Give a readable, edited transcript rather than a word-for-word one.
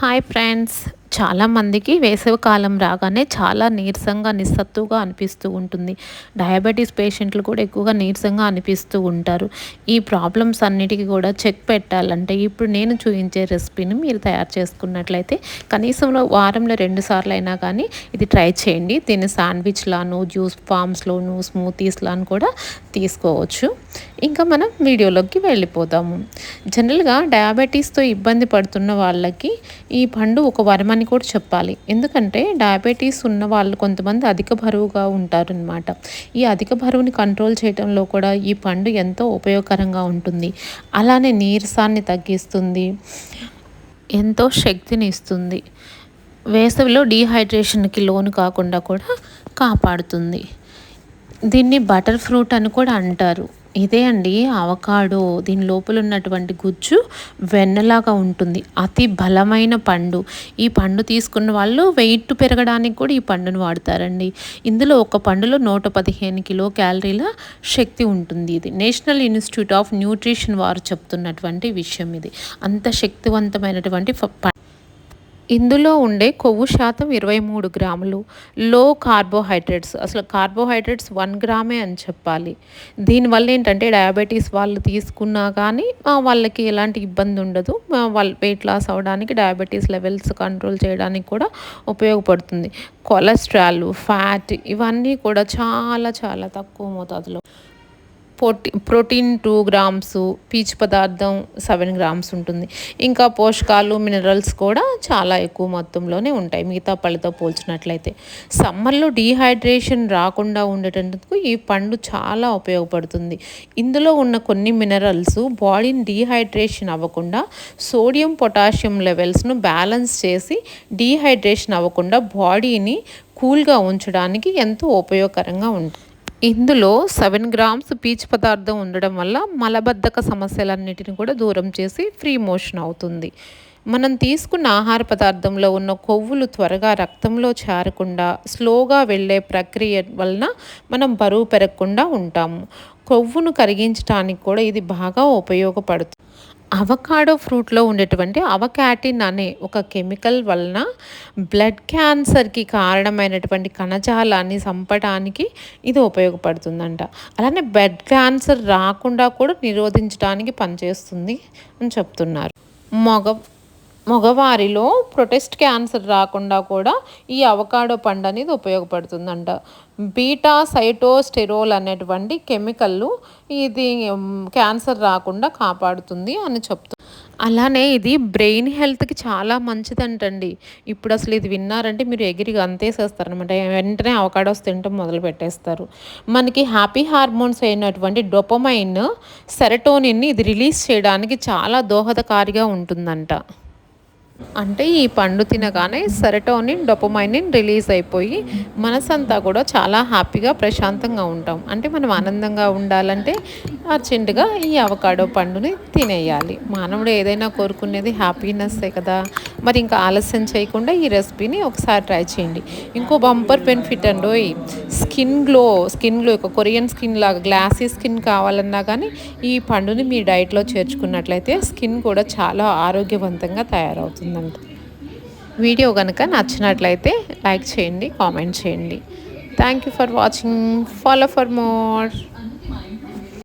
Hi friends. చాలామందికి వేసవికాలం రాగానే చాలా నీరసంగా నిస్సత్తుగా అనిపిస్తూ ఉంటుంది. డయాబెటీస్ పేషెంట్లు కూడా ఎక్కువగా నీరసంగా అనిపిస్తూ ఉంటారు. ఈ ప్రాబ్లమ్స్ అన్నిటికీ కూడా చెక్ పెట్టాలంటే ఇప్పుడు నేను చూపించే రెసిపీని మీరు తయారు చేసుకున్నట్లయితే కనీసంలో వారంలో 2 సార్లు అయినా కానీ ఇది ట్రై చేయండి. దీన్ని శాండ్విచ్లాను, జ్యూస్ ఫామ్స్లోను, స్మూతీస్లాను కూడా తీసుకోవచ్చు. ఇంకా మనం వీడియోలోకి వెళ్ళిపోదాము. జనరల్గా డయాబెటీస్తో ఇబ్బంది పడుతున్న వాళ్ళకి ఈ పండు ఒక వరమని కూడా చెప్పాలి. ఎందుకంటే డయాబెటీస్ ఉన్న వాళ్ళు కొంతమంది అధిక బరువుగా ఉంటారనమాట. ఈ అధిక బరువుని కంట్రోల్ చేయడంలో కూడా ఈ పండు ఎంతో ఉపయోగకరంగా ఉంటుంది. అలానే నీరసాన్ని తగ్గిస్తుంది, ఎంతో శక్తిని ఇస్తుంది. వేసవిలో డీహైడ్రేషన్కి లోను కాకుండా కూడా కాపాడుతుంది. దీన్ని బటర్ ఫ్రూట్ అని కూడా అంటారు. ఇదే అండి అవకాడో. దీని లోపల ఉన్నటువంటి గుజ్జు వెన్నలాగా ఉంటుంది. అతి బలమైన పండు. ఈ పండు తీసుకున్న వాళ్ళు వెయిట్ పెరగడానికి కూడా ఈ పండును వాడతారండి. ఇందులో ఒక పండులో 115 కిలో క్యాలరీల శక్తి ఉంటుంది. ఇది నేషనల్ ఇన్స్టిట్యూట్ ఆఫ్ న్యూట్రిషన్ వారు చెప్తున్నటువంటి విషయం. ఇది అంత శక్తివంతమైనటువంటి ఇందులో ఉండే కొవ్వు శాతం 23 గ్రాములు. లో కార్బోహైడ్రేట్స్, అసలు కార్బోహైడ్రేట్స్ 1 గ్రామే అని చెప్పాలి. దీనివల్ల ఏంటంటే డయాబెటీస్ వాళ్ళు తీసుకున్నా కానీ వాళ్ళకి ఎలాంటి ఇబ్బంది ఉండదు. వాళ్ళు వెయిట్ లాస్ అవ్వడానికి, డయాబెటీస్ లెవెల్స్ కంట్రోల్ చేయడానికి కూడా ఉపయోగపడుతుంది. కొలెస్ట్రాల్, ఫ్యాట్ ఇవన్నీ కూడా చాలా చాలా తక్కువ మోతాదులో. ప్రోటీన్ 2 గ్రామ్స్, పీచు పదార్థం 7 గ్రామ్స్ ఉంటుంది. ఇంకా పోషకాలు, మినరల్స్ కూడా చాలా ఎక్కువ మొత్తంలోనే ఉంటాయి మిగతా పళ్ళతో పోల్చినట్లయితే. సమ్మర్లో డీహైడ్రేషన్ రాకుండా ఉండేటందుకు ఈ పండు చాలా ఉపయోగపడుతుంది. ఇందులో ఉన్న కొన్ని మినరల్స్ బాడీని డీహైడ్రేషన్ అవ్వకుండా సోడియం, పొటాషియం లెవెల్స్ను బ్యాలెన్స్ చేసి డీహైడ్రేషన్ అవ్వకుండా బాడీని కూల్గా ఉంచడానికి ఎంతో ఉపయోగకరంగా ఉంటుంది. ఇందులో 7 గ్రామ్స్ పీచు పదార్థం ఉండడం వల్ల మలబద్ధక సమస్యలన్నిటిని కూడా దూరం చేసి ఫ్రీ మోషన్ అవుతుంది. మనం తీసుకున్న ఆహార పదార్థంలో ఉన్న కొవ్వులు త్వరగా రక్తంలో చేరకుండా స్లోగా వెళ్ళే ప్రక్రియ వలన మనం బరువు పెరగకుండా ఉంటాము. కొవ్వును కరిగించడానికి కూడా ఇది బాగా ఉపయోగపడుతుంది. అవకాడో ఫ్రూట్లో ఉండేటువంటి అవకాటిన్ అనే ఒక కెమికల్ వలన బ్లడ్ క్యాన్సర్కి కారణమైనటువంటి కణజాలాన్ని చంపడానికి ఇది ఉపయోగపడుతుందంట. అలానే బ్లడ్ క్యాన్సర్ రాకుండా కూడా నిరోధించడానికి పనిచేస్తుంది అని చెప్తున్నారు. మగవారిలో ప్రొటెస్ట్ క్యాన్సర్ రాకుండా కూడా ఈ అవకాడో పండు అనేది ఉపయోగపడుతుందంట. బీటా సైటోస్టెరోల్ అనేటువంటి కెమికల్ ఇది క్యాన్సర్ రాకుండా కాపాడుతుంది అని చెప్తుంది. అలానే ఇది బ్రెయిన్ హెల్త్కి చాలా మంచిదంటండి. ఇప్పుడు అసలు ఇది విన్నారంటే మీరు ఎగిరిగా అంతేసేస్తారనమాట. వెంటనే అవకాడోస్ తినటం మొదలు పెట్టేస్తారు. మనకి హ్యాపీ హార్మోన్స్ అయినటువంటి డోపమైన్, సెరటోనిన్ని ఇది రిలీజ్ చేయడానికి చాలా దోహదకారిగా ఉంటుందంట. అంటే ఈ పండు తినగానే సెరటోనిన్, డోపమైనిన్ రిలీజ్ అయిపోయి మనసంతా కూడా చాలా హ్యాపీగా ప్రశాంతంగా ఉంటాం. అంటే మనం ఆనందంగా ఉండాలంటే అర్జెంటుగా ఈ అవకాడో పండుని తినేయాలి. మానవుడు ఏదైనా కోరుకునేది హ్యాపీనెస్సే కదా. మరి ఇంకా ఆలస్యం చేయకుండా ఈ రెసిపీని ఒకసారి ట్రై చేయండి. ఇంకో బంపర్ బెనిఫిట్ అండి, స్కిన్ గ్లో ఒక కొరియన్ స్కిన్ లాగా గ్లాసీ స్కిన్ కావాలన్నా కానీ ఈ పండుని మీ డైట్లో చేర్చుకున్నట్లయితే స్కిన్ కూడా చాలా ఆరోగ్యవంతంగా తయారవుతుంది. వీడియో కనుక నచ్చినట్లయితే లైక్ చేయండి, కామెంట్ చేయండి. Thank you for watching. Follow for more.